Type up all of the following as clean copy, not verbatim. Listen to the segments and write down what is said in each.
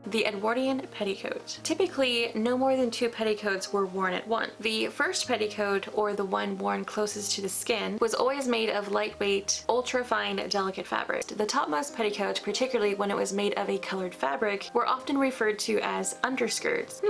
The Edwardian Petticoat. Typically, no more than 2 petticoats were worn at once. The first petticoat, or the one worn closest to the skin, was always made of lightweight, ultra-fine, delicate fabric. The topmost petticoat, particularly when it was made of a colored fabric, were often referred to as underskirts.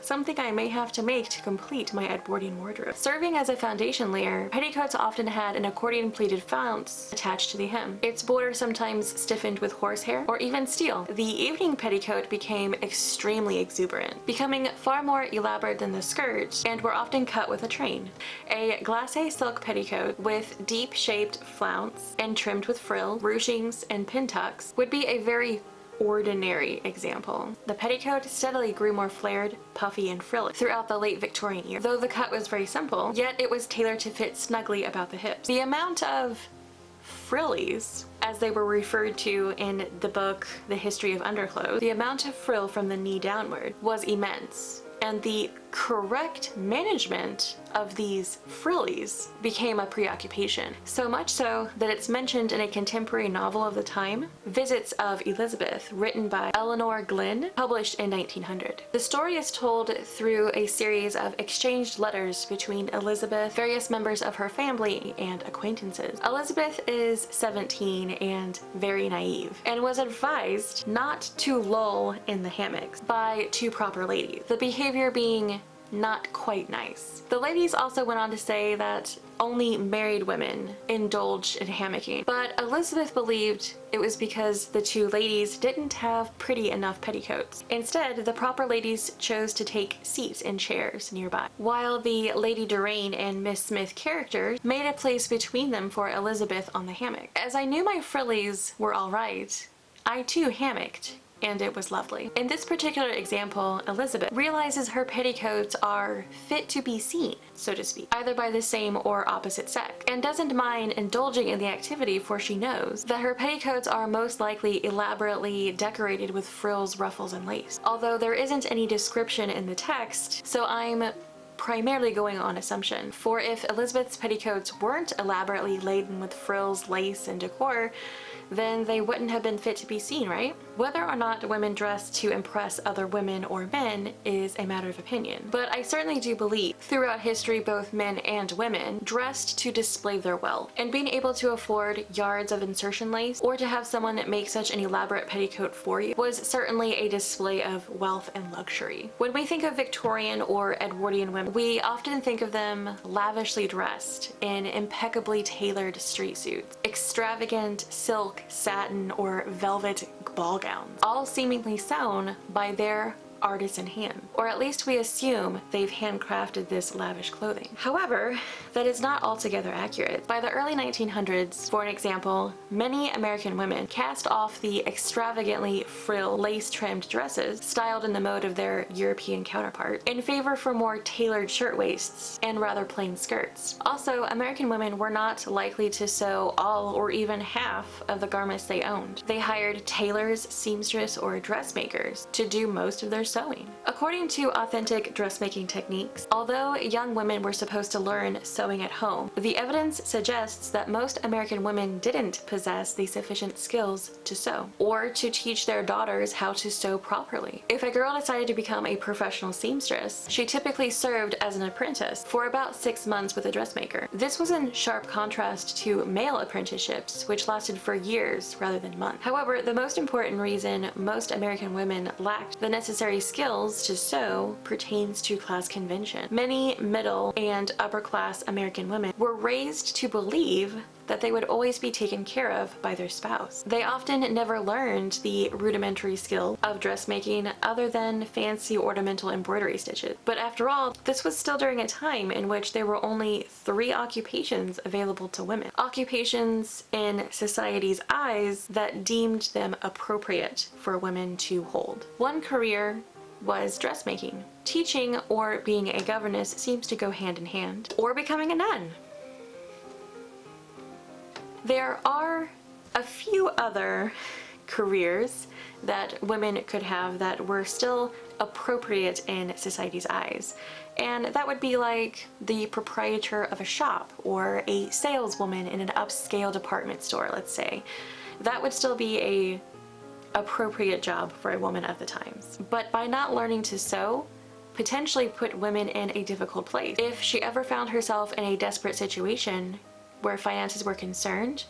Something I may have to make to complete my Edwardian wardrobe. Serving as a foundation layer, petticoats often had an accordion pleated flounce attached to the hem. Its border sometimes stiffened with horsehair or even steel. The evening petticoat became extremely exuberant, becoming far more elaborate than the skirt, and were often cut with a train. A glacé silk petticoat with deep shaped flounce and trimmed with frill, ruchings, and pin tucks would be a very ordinary example. The petticoat steadily grew more flared, puffy, and frilly throughout the late Victorian era. Though the cut was very simple, yet it was tailored to fit snugly about the hips. The amount of frillies, as they were referred to in the book The History of Underclothes, the amount of frill from the knee downward was immense, and the correct management of these frillies became a preoccupation. So much so that it's mentioned in a contemporary novel of the time, Visits of Elizabeth, written by Eleanor Glynn, published in 1900. The story is told through a series of exchanged letters between Elizabeth, various members of her family, and acquaintances. Elizabeth is 17 and very naive, and was advised not to loll in the hammocks by 2 proper ladies, the behavior being not quite nice. The ladies also went on to say that only married women indulged in hammocking, but Elizabeth believed it was because the 2 ladies didn't have pretty enough petticoats. Instead, the proper ladies chose to take seats in chairs nearby, while the Lady Doraine and Miss Smith characters made a place between them for Elizabeth on the hammock. As I knew my frillies were alright, I too hammocked, and it was lovely. In this particular example, Elizabeth realizes her petticoats are fit to be seen, so to speak, either by the same or opposite sex, and doesn't mind indulging in the activity, for she knows that her petticoats are most likely elaborately decorated with frills, ruffles, and lace. Although there isn't any description in the text, so I'm primarily going on assumption. For if Elizabeth's petticoats weren't elaborately laden with frills, lace, and decor, then they wouldn't have been fit to be seen, right? Whether or not women dress to impress other women or men is a matter of opinion, but I certainly do believe throughout history both men and women dressed to display their wealth, and being able to afford yards of insertion lace or to have someone make such an elaborate petticoat for you was certainly a display of wealth and luxury. When we think of Victorian or Edwardian women, we often think of them lavishly dressed in impeccably tailored street suits, extravagant silk, satin, or velvet ball gowns, all seemingly sewn by their artisan hand, or at least we assume they've handcrafted this lavish clothing. However, that is not altogether accurate. By the early 1900s, for an example, many American women cast off the extravagantly frill, lace-trimmed dresses styled in the mode of their European counterpart in favor for more tailored shirtwaists and rather plain skirts. Also, American women were not likely to sew all or even half of the garments they owned. They hired tailors, seamstress, or dressmakers to do most of their sewing. According to authentic dressmaking techniques, although young women were supposed to learn sewing at home, the evidence suggests that most American women didn't possess the sufficient skills to sew, or to teach their daughters how to sew properly. If a girl decided to become a professional seamstress, she typically served as an apprentice for about 6 months with a dressmaker. This was in sharp contrast to male apprenticeships, which lasted for years rather than months. However, the most important reason most American women lacked the necessary skills to sew pertains to class convention. Many middle and upper class American women were raised to believe that they would always be taken care of by their spouse. They often never learned the rudimentary skill of dressmaking other than fancy ornamental embroidery stitches. But after all, this was still during a time in which there were only 3 occupations available to women. Occupations in society's eyes that deemed them appropriate for women to hold. One career was dressmaking. Teaching or being a governess seems to go hand in hand, or becoming a nun. There are a few other careers that women could have that were still appropriate in society's eyes, and that would be like the proprietor of a shop or a saleswoman in an upscale department store, let's say. That would still be a appropriate job for a woman of the times. But by not learning to sew, potentially put women in a difficult place. If she ever found herself in a desperate situation where finances were concerned,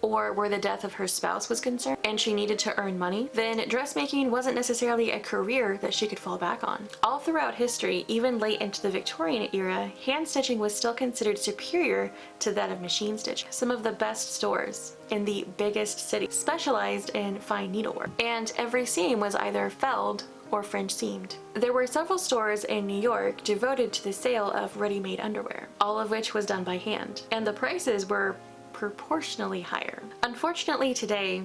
or where the death of her spouse was concerned and she needed to earn money, then dressmaking wasn't necessarily a career that she could fall back on. All throughout history, even late into the Victorian era, hand stitching was still considered superior to that of machine stitching. Some of the best stores in the biggest cities specialized in fine needlework, and every seam was either felled or French seamed. There were several stores in New York devoted to the sale of ready-made underwear, all of which was done by hand, and the prices were proportionally higher. Unfortunately today,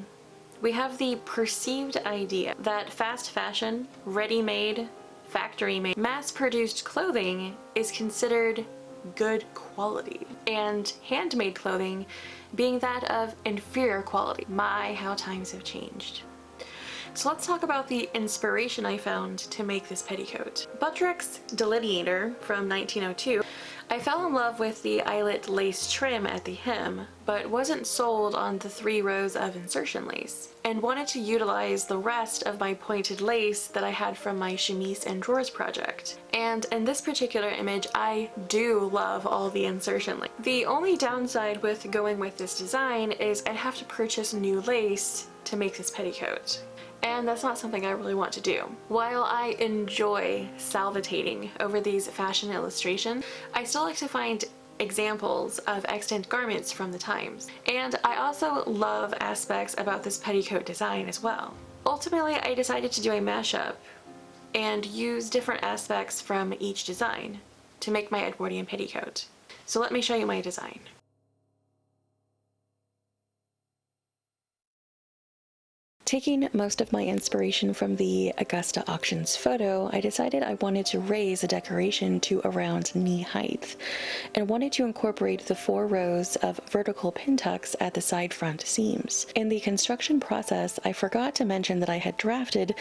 we have the perceived idea that fast fashion, ready-made, factory-made, mass-produced clothing is considered good quality, and handmade clothing being that of inferior quality. My, how times have changed. So let's talk about the inspiration I found to make this petticoat. Butterick's delineator from 1902, I fell in love with the eyelet lace trim at the hem, but wasn't sold on the 3 rows of insertion lace, and wanted to utilize the rest of my pointed lace that I had from my chemise and drawers project. And in this particular image, I do love all the insertion lace. The only downside with going with this design is I'd have to purchase new lace to make this petticoat, and that's not something I really want to do. While I enjoy salivating over these fashion illustrations, I still like to find examples of extant garments from the times. And I also love aspects about this petticoat design as well. Ultimately, I decided to do a mashup and use different aspects from each design to make my Edwardian petticoat. So let me show you my design. Taking most of my inspiration from the Augusta auctions photo, I decided I wanted to raise the decoration to around knee height, and wanted to incorporate the 4 rows of vertical pin tucks at the side front seams. In the construction process, I forgot to mention that I had drafted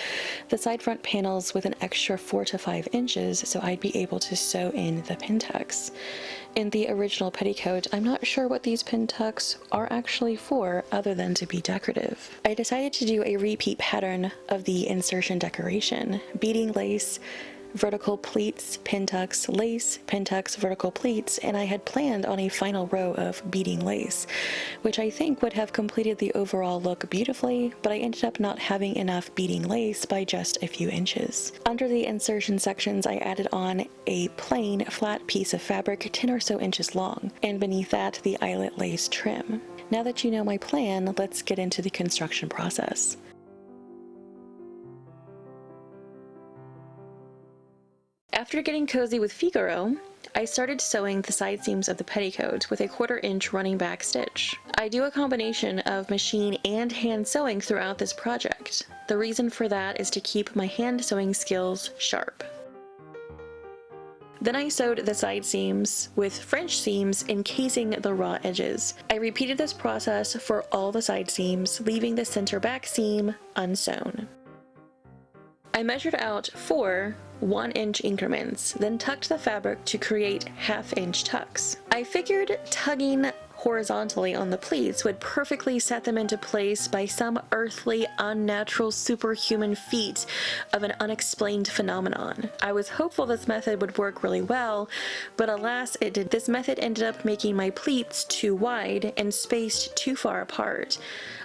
the side front panels with an extra 4 to 5 inches so I'd be able to sew in the pin tucks. In the original petticoat, I'm not sure what these pin tucks are actually for other than to be decorative. I decided to do a repeat pattern of the insertion decoration: beading lace, vertical pleats, pin tucks, lace, pin tucks, vertical pleats, and I had planned on a final row of beading lace, which I think would have completed the overall look beautifully, but I ended up not having enough beading lace by just a few inches. Under the insertion sections, I added on a plain, flat piece of fabric 10 or so inches long, and beneath that, the eyelet lace trim. Now that you know my plan, let's get into the construction process. After getting cozy with Figaro, I started sewing the side seams of the petticoat with a 1/4 inch running back stitch. I do a combination of machine and hand sewing throughout this project. The reason for that is to keep my hand sewing skills sharp. Then I sewed the side seams with French seams encasing the raw edges. I repeated this process for all the side seams, leaving the center back seam unsewn. I measured out 4 1-inch increments, then tucked the fabric to create 1/2 inch tucks. I figured tugging horizontally on the pleats would perfectly set them into place by some earthly, unnatural, superhuman feat of an unexplained phenomenon. I was hopeful this method would work really well, but alas it did. This method ended up making my pleats too wide and spaced too far apart.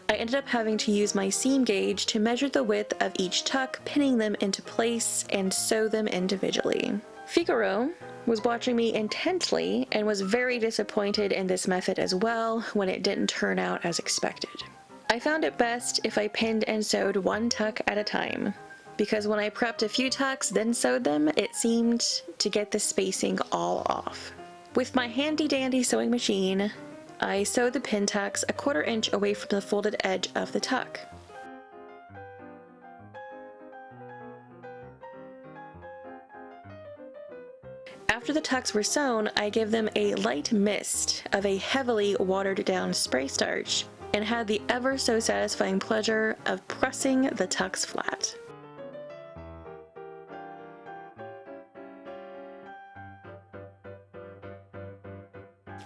I ended up having to use my seam gauge to measure the width of each tuck, pinning them into place and sew them individually. Figaro was watching me intently and was very disappointed in this method as well when it didn't turn out as expected. I found it best if I pinned and sewed 1 tuck at a time, because when I prepped a few tucks then sewed them, it seemed to get the spacing all off. With my handy dandy sewing machine, I sewed the pin tucks a 1/4 inch away from the folded edge of the tuck. After the tucks were sewn, I gave them a light mist of a heavily watered down spray starch and had the ever so satisfying pleasure of pressing the tucks flat.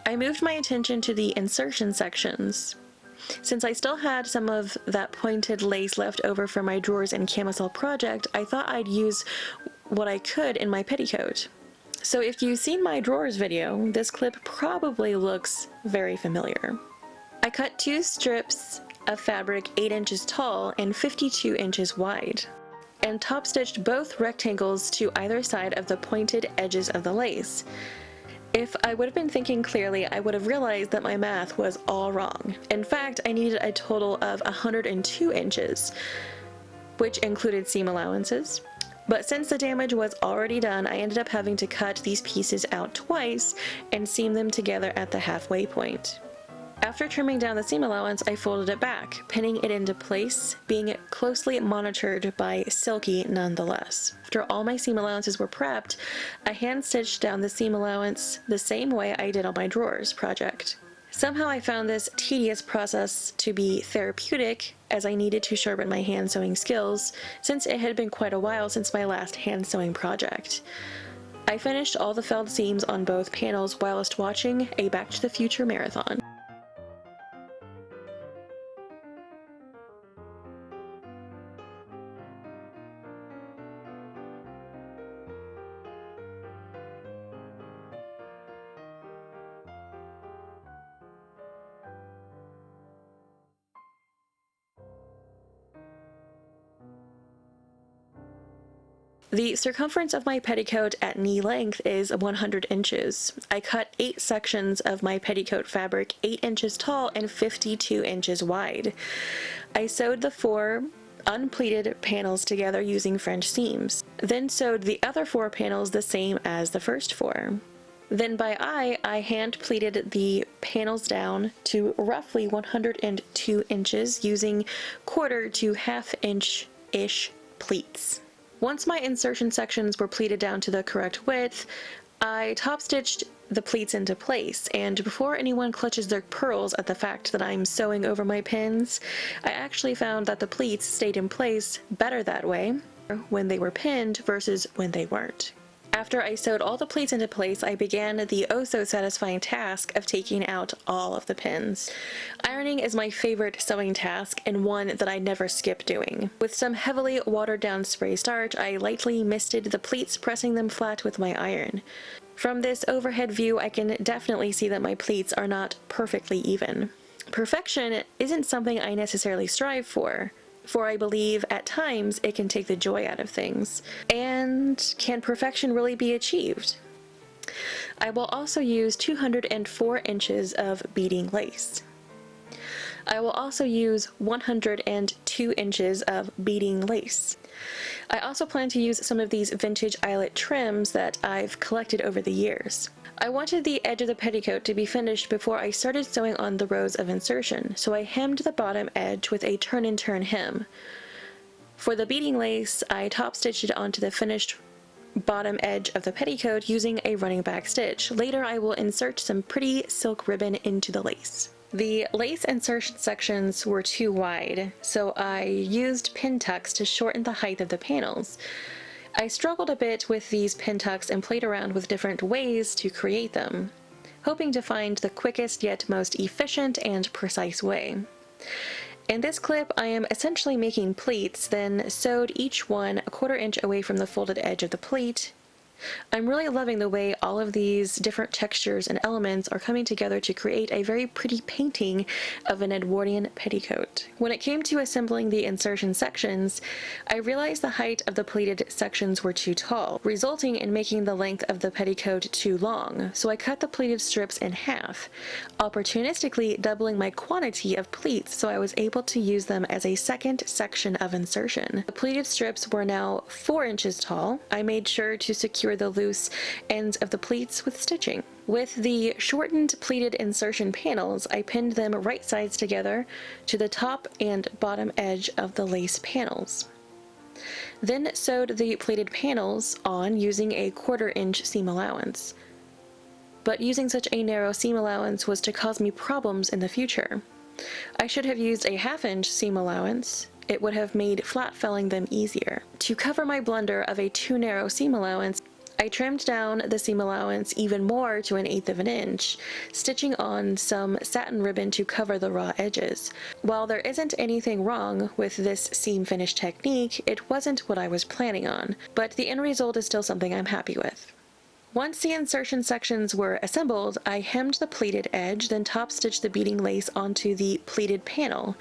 I moved my attention to the insertion sections. Since I still had some of that pointed lace left over from my drawers and camisole project, I thought I'd use what I could in my petticoat. So if you've seen my drawers video, this clip probably looks very familiar. I cut 2 strips of fabric 8 inches tall and 52 inches wide, and top stitched both rectangles to either side of the pointed edges of the lace. If I would have been thinking clearly, I would have realized that my math was all wrong. In fact, I needed a total of 102 inches, which included seam allowances. But since the damage was already done, I ended up having to cut these pieces out twice and seam them together at the halfway point. After trimming down the seam allowance, I folded it back, pinning it into place, being closely monitored by Silky nonetheless. After all my seam allowances were prepped, I hand-stitched down the seam allowance the same way I did on my drawers project. Somehow I found this tedious process to be therapeutic, as I needed to sharpen my hand sewing skills, since it had been quite a while since my last hand sewing project. I finished all the felled seams on both panels whilst watching a Back to the Future marathon. The circumference of my petticoat at knee length is 100 inches. I cut 8 sections of my petticoat fabric 8 inches tall and 52 inches wide. I sewed the 4 unpleated panels together using French seams, then sewed the other 4 panels the same as the first 4. Then by eye, I hand pleated the panels down to roughly 102 inches using 1/4 to 1/2 inch-ish pleats. Once my insertion sections were pleated down to the correct width, I top stitched the pleats into place, and before anyone clutches their pearls at the fact that I'm sewing over my pins, I actually found that the pleats stayed in place better that way when they were pinned versus when they weren't. After I sewed all the pleats into place, I began the oh-so-satisfying task of taking out all of the pins. Ironing is my favorite sewing task and one that I never skip doing. With some heavily watered-down spray starch, I lightly misted the pleats, pressing them flat with my iron. From this overhead view, I can definitely see that my pleats are not perfectly even. Perfection isn't something I necessarily strive for I believe at times it can take the joy out of things. And can perfection really be achieved? I will also use 204 inches of beading lace. I will also use 102 inches of beading lace. I also plan to use some of these vintage eyelet trims that I've collected over the years. I wanted the edge of the petticoat to be finished before I started sewing on the rows of insertion, so I hemmed the bottom edge with a turn-and-turn hem. For the beading lace, I top stitched it onto the finished bottom edge of the petticoat using a running back stitch. Later I will insert some pretty silk ribbon into the lace. The lace insertion sections were too wide, so I used pin tucks to shorten the height of the panels. I struggled a bit with these pin tucks and played around with different ways to create them, hoping to find the quickest yet most efficient and precise way. In this clip, I am essentially making pleats, then sewed each one 1/4 inch away from the folded edge of the pleat. I'm really loving the way all of these different textures and elements are coming together to create a very pretty painting of an Edwardian petticoat. When it came to assembling the insertion sections, I realized the height of the pleated sections were too tall, resulting in making the length of the petticoat too long, so I cut the pleated strips in half, opportunistically doubling my quantity of pleats so I was able to use them as a second section of insertion. The pleated strips were now 4 inches tall. I made sure to secure the loose ends of the pleats with stitching. With the shortened pleated insertion panels, I pinned them right sides together to the top and bottom edge of the lace panels. Then sewed the pleated panels on using a 1/4 inch seam allowance. But using such a narrow seam allowance was to cause me problems in the future. I should have used a 1/2 inch seam allowance. It would have made flat felling them easier. To cover my blunder of a too narrow seam allowance, I trimmed down the seam allowance even more to 1/8 of an inch, stitching on some satin ribbon to cover the raw edges. While there isn't anything wrong with this seam finish technique, it wasn't what I was planning on, but the end result is still something I'm happy with. Once the insertion sections were assembled, I hemmed the pleated edge, then top stitched the beading lace onto the pleated panel.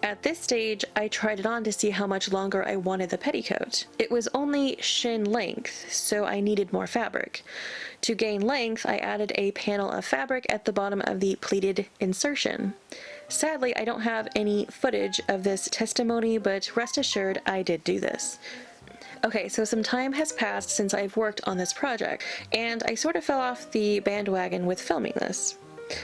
At this stage, I tried it on to see how much longer I wanted the petticoat. It was only shin length, so I needed more fabric. To gain length, I added a panel of fabric at the bottom of the pleated insertion. Sadly, I don't have any footage of this testimony, but rest assured I did do this. Okay, so some time has passed since I've worked on this project, and I sort of fell off the bandwagon with filming this.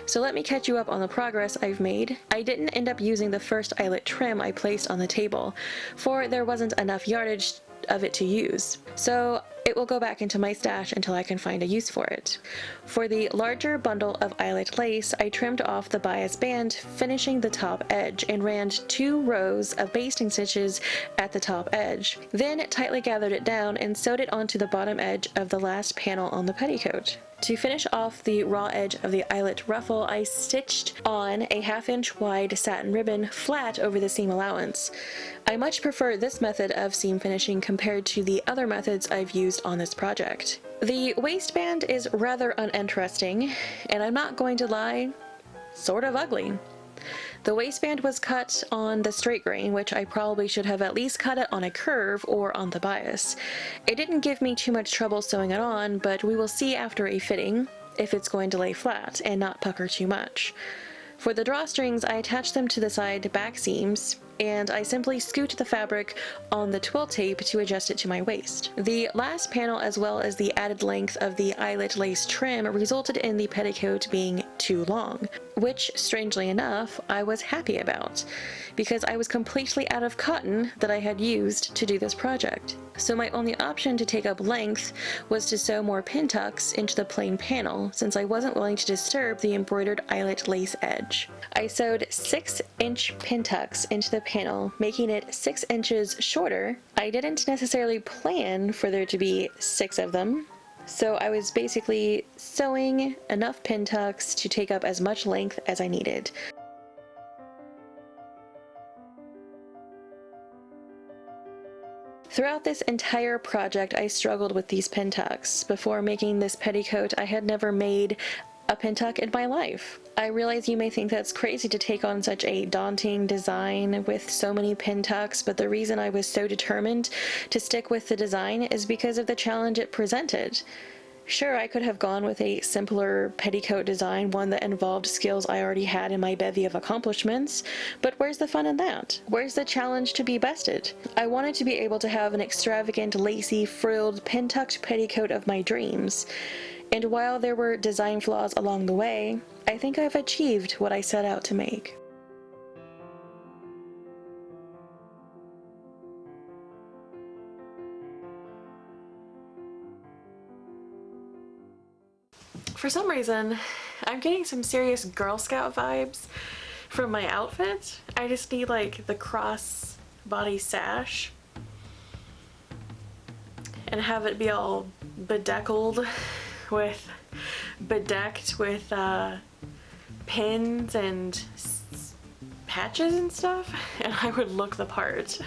So let me catch you up on the progress I've made. I didn't end up using the first eyelet trim I placed on the table, for there wasn't enough yardage of it to use. So it will go back into my stash until I can find a use for it. For the larger bundle of eyelet lace, I trimmed off the bias band, finishing the top edge, and ran 2 rows of basting stitches at the top edge. Then tightly gathered it down and sewed it onto the bottom edge of the last panel on the petticoat. To finish off the raw edge of the eyelet ruffle, I stitched on a 1/2 inch wide satin ribbon flat over the seam allowance. I much prefer this method of seam finishing compared to the other methods I've used on this project. The waistband is rather uninteresting, and I'm not going to lie, sort of ugly. The waistband was cut on the straight grain, which I probably should have at least cut it on a curve or on the bias. It didn't give me too much trouble sewing it on, but we will see after a fitting if it's going to lay flat and not pucker too much. For the drawstrings, I attached them to the side back seams, and I simply scoot the fabric on the twill tape to adjust it to my waist. The last panel, as well as the added length of the eyelet lace trim, resulted in the petticoat being too long, which, strangely enough, I was happy about, because I was completely out of cotton that I had used to do this project. So my only option to take up length was to sew more pin tucks into the plain panel, since I wasn't willing to disturb the embroidered eyelet lace edge. I sewed 6-inch pin tucks into the panel, making it 6 inches shorter. I didn't necessarily plan for there to be 6 of them, so I was basically sewing enough pin tucks to take up as much length as I needed. Throughout this entire project, I struggled with these pin tucks. Before making this petticoat, I had never made a pin tuck in my life. I realize you may think that's crazy to take on such a daunting design with so many pin tucks, but the reason I was so determined to stick with the design is because of the challenge it presented. Sure, I could have gone with a simpler petticoat design, one that involved skills I already had in my bevy of accomplishments, but where's the fun in that? Where's the challenge to be bested? I wanted to be able to have an extravagant, lacy, frilled, pin-tucked petticoat of my dreams. And while there were design flaws along the way, I think I've achieved what I set out to make. For some reason, I'm getting some serious Girl Scout vibes from my outfit. I just need like the cross body sash and have it be all bedecked with pins and patches and stuff, and I would look the part.